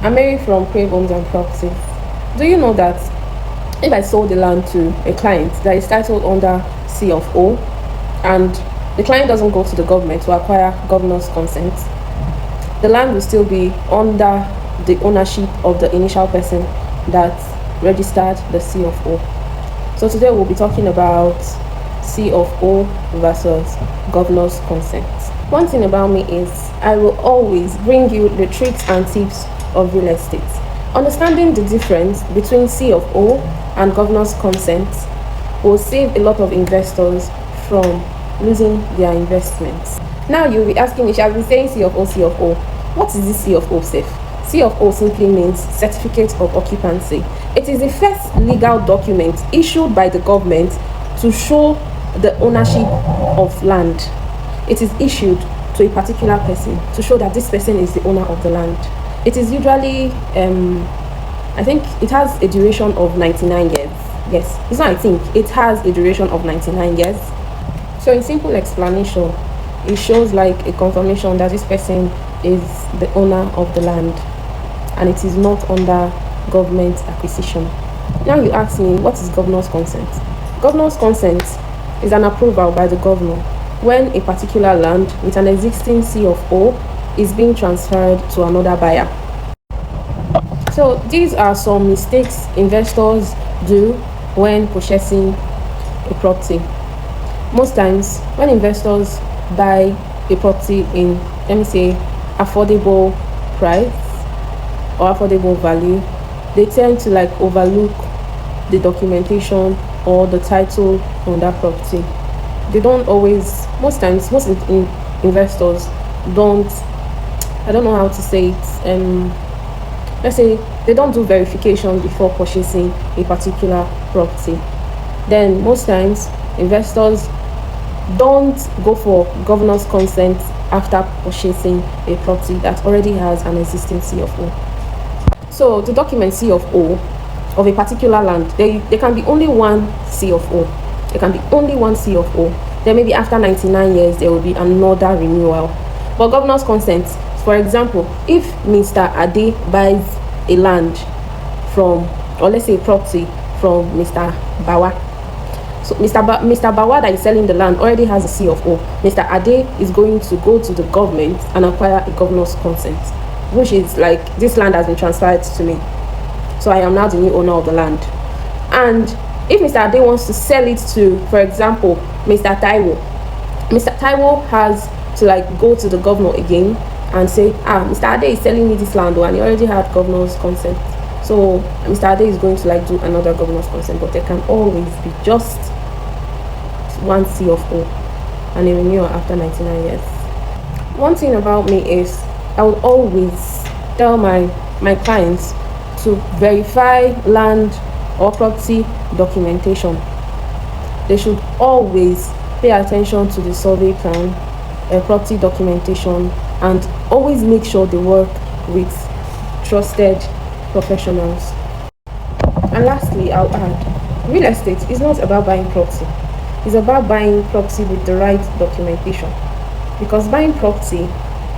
I'm Mary from Crav and Properties. Do you know that if I sold the land to a client that is titled under C of O and the client doesn't go to the government to acquire governor's consent, the land will still be under the ownership of the initial person that registered the C of O. So today we'll be talking about C of O versus governor's consent. One thing about me is I will always bring you the tricks and tips of real estate. Understanding the difference between C of O and governor's consent will save a lot of investors from losing their investments. Now you'll be asking me, shall we say C of O, C of O? What is this C of O safe? C of O simply means Certificate of Occupancy. It is the first legal document issued by the government to show the ownership of land. It is issued to a particular person to show that this person is the owner of the land. It is usually, I think it has a duration of 99 years. Yes, it's not I think, it has a duration of 99 years. So in simple explanation, it shows like a confirmation that this person is the owner of the land and it is not under government acquisition. Now you ask me, what is governor's consent? Governor's consent is an approval by the governor when a particular land with an existing C of O is being transferred to another buyer. So these are some mistakes investors do when purchasing a property. Most times when investors buy a property in, let me say, affordable price or affordable value, they tend to like overlook the documentation or the title on that property. They don't always, most investors don't, I don't know how to say it, let's say they don't do verification before purchasing a particular property. Then most times investors don't go for governor's consent after purchasing a property that already has an existing C of O. So the document C of O of a particular land, there can be only one C of O. There can be only one C of O. Then maybe after 99 years there will be another renewal. But governor's consent, for example, if Mr. Ade buys a land from, or let's say a property from Mr. Bawa. So Mr. Bawa that is selling the land already has a C of O. Mr. Ade is going to go to the government and acquire a governor's consent, which is like, this land has been transferred to me. So I am now the new owner of the land. And if Mr. Ade wants to sell it to, for example, Mr. Taiwo has to like go to the governor again and say, Mr. Ade is selling me this land and he already had governor's consent. So Mr. Ade is going to like do another governor's consent, but there can always be just one C of O and a renewal after 99 years. One thing about me is I will always tell my clients to verify land or property documentation. They should always pay attention to the survey plan, property documentation, and always make sure they work with trusted professionals. And lastly, I'll add, real estate is not about buying property. It's about buying property with the right documentation. Because buying property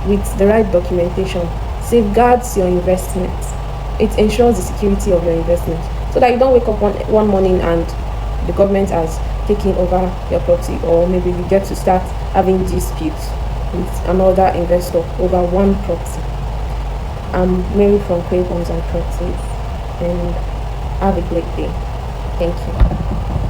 with the right documentation safeguards your investment. It ensures the security of your investment, so that you don't wake up one morning and the government has taken over your property, or maybe you get to start having disputes with another investor over one property. I'm Mary from Crav and Properties, and have a great day. Thank you.